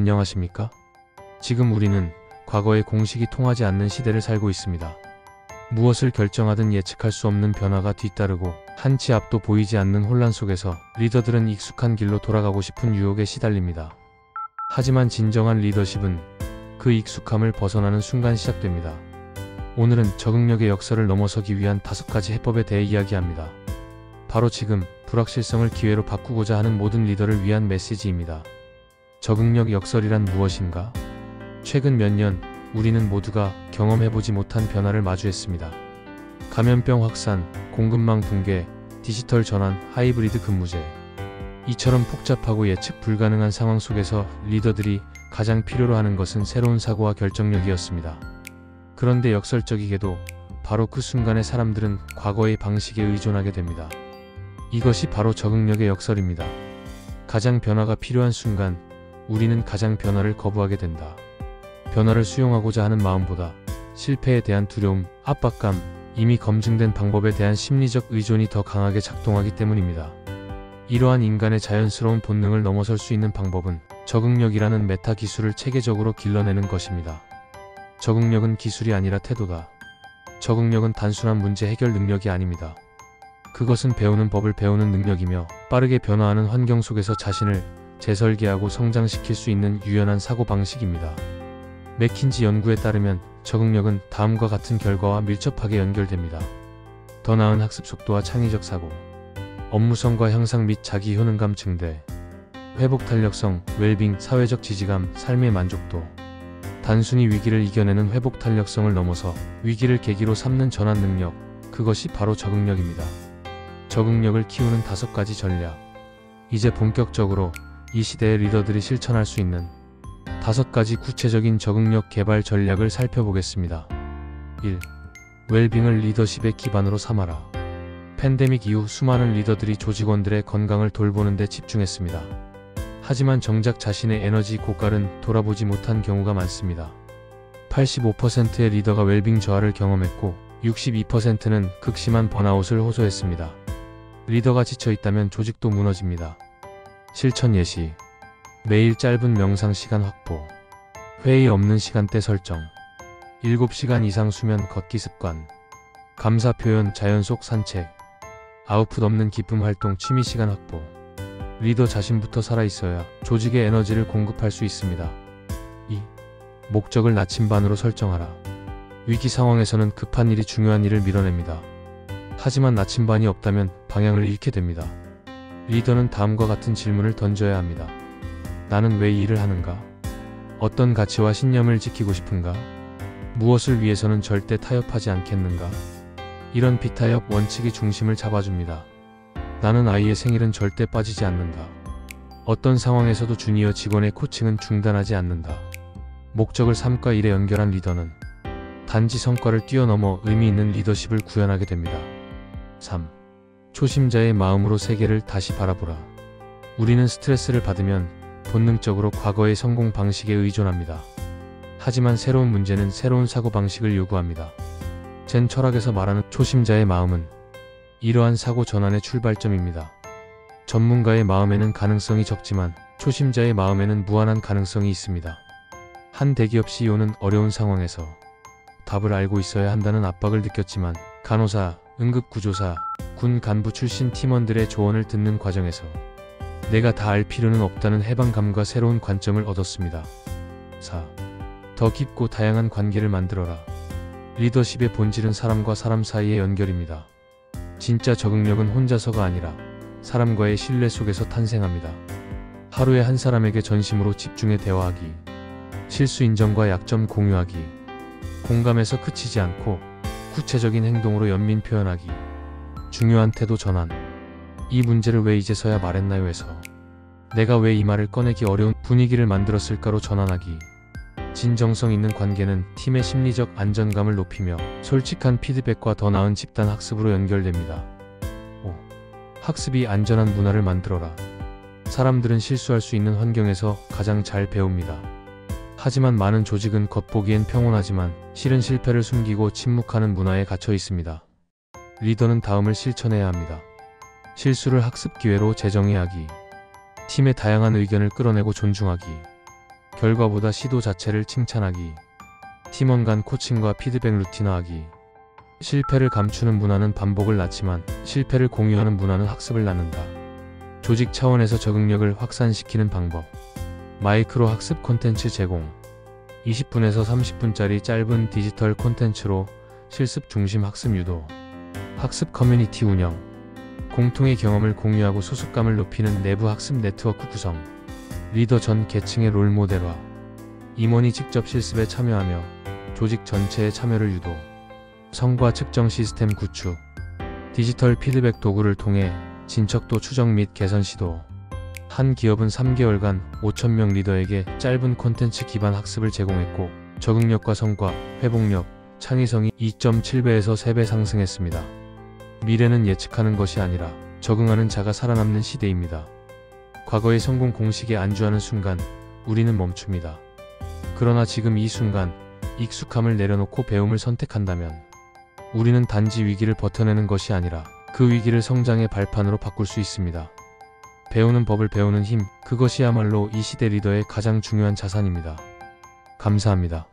안녕하십니까? 지금 우리는 과거의 공식이 통하지 않는 시대를 살고 있습니다. 무엇을 결정하든 예측할 수 없는 변화가 뒤따르고 한치 앞도 보이지 않는 혼란 속에서 리더들은 익숙한 길로 돌아가고 싶은 유혹에 시달립니다. 하지만 진정한 리더십은 그 익숙함을 벗어나는 순간 시작됩니다. 오늘은 적응력의 역설을 넘어서기 위한 5가지 해법에 대해 이야기합니다. 바로 지금 불확실성을 기회로 바꾸고자 하는 모든 리더를 위한 메시지입니다. 적응력 역설이란 무엇인가? 최근 몇 년 우리는 모두가 경험해보지 못한 변화를 마주했습니다. 감염병 확산, 공급망 붕괴, 디지털 전환, 하이브리드 근무제. 이처럼 복잡하고 예측 불가능한 상황 속에서 리더들이 가장 필요로 하는 것은 새로운 사고와 결정력이었습니다. 그런데 역설적이게도 바로 그 순간에 사람들은 과거의 방식에 의존하게 됩니다. 이것이 바로 적응력의 역설입니다. 가장 변화가 필요한 순간 우리는 가장 변화를 거부하게 된다. 변화를 수용하고자 하는 마음보다 실패에 대한 두려움, 압박감, 이미 검증된 방법에 대한 심리적 의존이 더 강하게 작동하기 때문입니다. 이러한 인간의 자연스러운 본능을 넘어설 수 있는 방법은 적응력이라는 메타 기술을 체계적으로 길러내는 것입니다. 적응력은 기술이 아니라 태도다. 적응력은 단순한 문제 해결 능력이 아닙니다. 그것은 배우는 법을 배우는 능력이며 빠르게 변화하는 환경 속에서 자신을 재설계하고 성장시킬 수 있는 유연한 사고방식입니다. 맥킨지 연구에 따르면 적응력은 다음과 같은 결과와 밀접하게 연결됩니다. 더 나은 학습 속도와 창의적 사고, 업무성과 향상 및 자기 효능감 증대, 회복 탄력성, 웰빙, 사회적 지지감, 삶의 만족도. 단순히 위기를 이겨내는 회복 탄력성을 넘어서 위기를 계기로 삼는 전환 능력, 그것이 바로 적응력입니다. 적응력을 키우는 5가지 전략. 이제 본격적으로 이 시대의 리더들이 실천할 수 있는 5가지 구체적인 적응력 개발 전략을 살펴보겠습니다. 1. 웰빙을 리더십의 기반으로 삼아라. 팬데믹 이후 수많은 리더들이 조직원들의 건강을 돌보는 데 집중했습니다. 하지만 정작 자신의 에너지 고갈은 돌아보지 못한 경우가 많습니다. 85%의 리더가 웰빙 저하를 경험했고 62%는 극심한 번아웃을 호소했습니다. 리더가 지쳐있다면 조직도 무너집니다. 실천 예시. 매일 짧은 명상 시간 확보. 회의 없는 시간대 설정. 7시간 이상 수면 걷기 습관. 감사 표현 자연 속 산책. 아웃풋 없는 기쁨 활동 취미 시간 확보. 리더 자신부터 살아있어야 조직에 에너지를 공급할 수 있습니다. 2. 목적을 나침반으로 설정하라. 위기 상황에서는 급한 일이 중요한 일을 밀어냅니다. 하지만 나침반이 없다면 방향을 잃게 됩니다. 리더는 다음과 같은 질문을 던져야 합니다. 나는 왜 이 일을 하는가? 어떤 가치와 신념을 지키고 싶은가? 무엇을 위해서는 절대 타협하지 않겠는가? 이런 비타협 원칙이 중심을 잡아줍니다. 나는 아이의 생일은 절대 빠지지 않는다. 어떤 상황에서도 주니어 직원의 코칭은 중단하지 않는다. 목적을 삶과 일에 연결한 리더는 단지 성과를 뛰어넘어 의미 있는 리더십을 구현하게 됩니다. 3. 초심자의 마음으로 세계를 다시 바라보라. 우리는 스트레스를 받으면 본능적으로 과거의 성공 방식에 의존합니다. 하지만 새로운 문제는 새로운 사고방식을 요구합니다. 젠 철학에서 말하는 초심자의 마음은 이러한 사고 전환의 출발점입니다. 전문가의 마음에는 가능성이 적지만 초심자의 마음에는 무한한 가능성이 있습니다. 한 대기업 CEO는 어려운 상황에서 답을 알고 있어야 한다는 압박을 느꼈지만 간호사, 응급구조사, 군 간부 출신 팀원들의 조언을 듣는 과정에서 내가 다 알 필요는 없다는 해방감과 새로운 관점을 얻었습니다. 4. 더 깊고 다양한 관계를 만들어라. 리더십의 본질은 사람과 사람 사이의 연결입니다. 진짜 적응력은 혼자서가 아니라 사람과의 신뢰 속에서 탄생합니다. 하루에 한 사람에게 전심으로 집중해 대화하기, 실수 인정과 약점 공유하기, 공감에서 그치지 않고 구체적인 행동으로 연민 표현하기, 중요한 태도 전환. 이 문제를 왜 이제서야 말했나요 에서 내가 왜 이 말을 꺼내기 어려운 분위기를 만들었을까로 전환하기. 진정성 있는 관계는 팀의 심리적 안정감을 높이며 솔직한 피드백과 더 나은 집단 학습으로 연결됩니다. 5. 학습이 안전한 문화를 만들어라. 사람들은 실수할 수 있는 환경에서 가장 잘 배웁니다. 하지만 많은 조직은 겉보기엔 평온하지만 실은 실패를 숨기고 침묵하는 문화에 갇혀 있습니다. 리더는 다음을 실천해야 합니다. 실수를 학습 기회로 재정의하기. 팀의 다양한 의견을 끌어내고 존중하기. 결과보다 시도 자체를 칭찬하기. 팀원 간 코칭과 피드백 루틴화하기. 실패를 감추는 문화는 반복을 낳지만 실패를 공유하는 문화는 학습을 낳는다. 조직 차원에서 적응력을 확산시키는 방법. 마이크로 학습 콘텐츠 제공. 20분에서 30분짜리 짧은 디지털 콘텐츠로 실습 중심 학습 유도. 학습 커뮤니티 운영. 공통의 경험을 공유하고 소속감을 높이는 내부 학습 네트워크 구성. 리더 전 계층의 롤 모델화. 임원이 직접 실습에 참여하며 조직 전체의 참여를 유도. 성과 측정 시스템 구축. 디지털 피드백 도구를 통해 진척도 추적 및 개선 시도. 한 기업은 3개월간 5,000명 리더에게 짧은 콘텐츠 기반 학습을 제공했고 적응력과 성과, 회복력, 창의성이 2.7배에서 3배 상승했습니다. 미래는 예측하는 것이 아니라 적응하는 자가 살아남는 시대입니다. 과거의 성공 공식에 안주하는 순간 우리는 멈춥니다. 그러나 지금 이 순간 익숙함을 내려놓고 배움을 선택한다면 우리는 단지 위기를 버텨내는 것이 아니라 그 위기를 성장의 발판으로 바꿀 수 있습니다. 배우는 법을 배우는 힘, 그것이야말로 이 시대 리더의 가장 중요한 자산입니다. 감사합니다.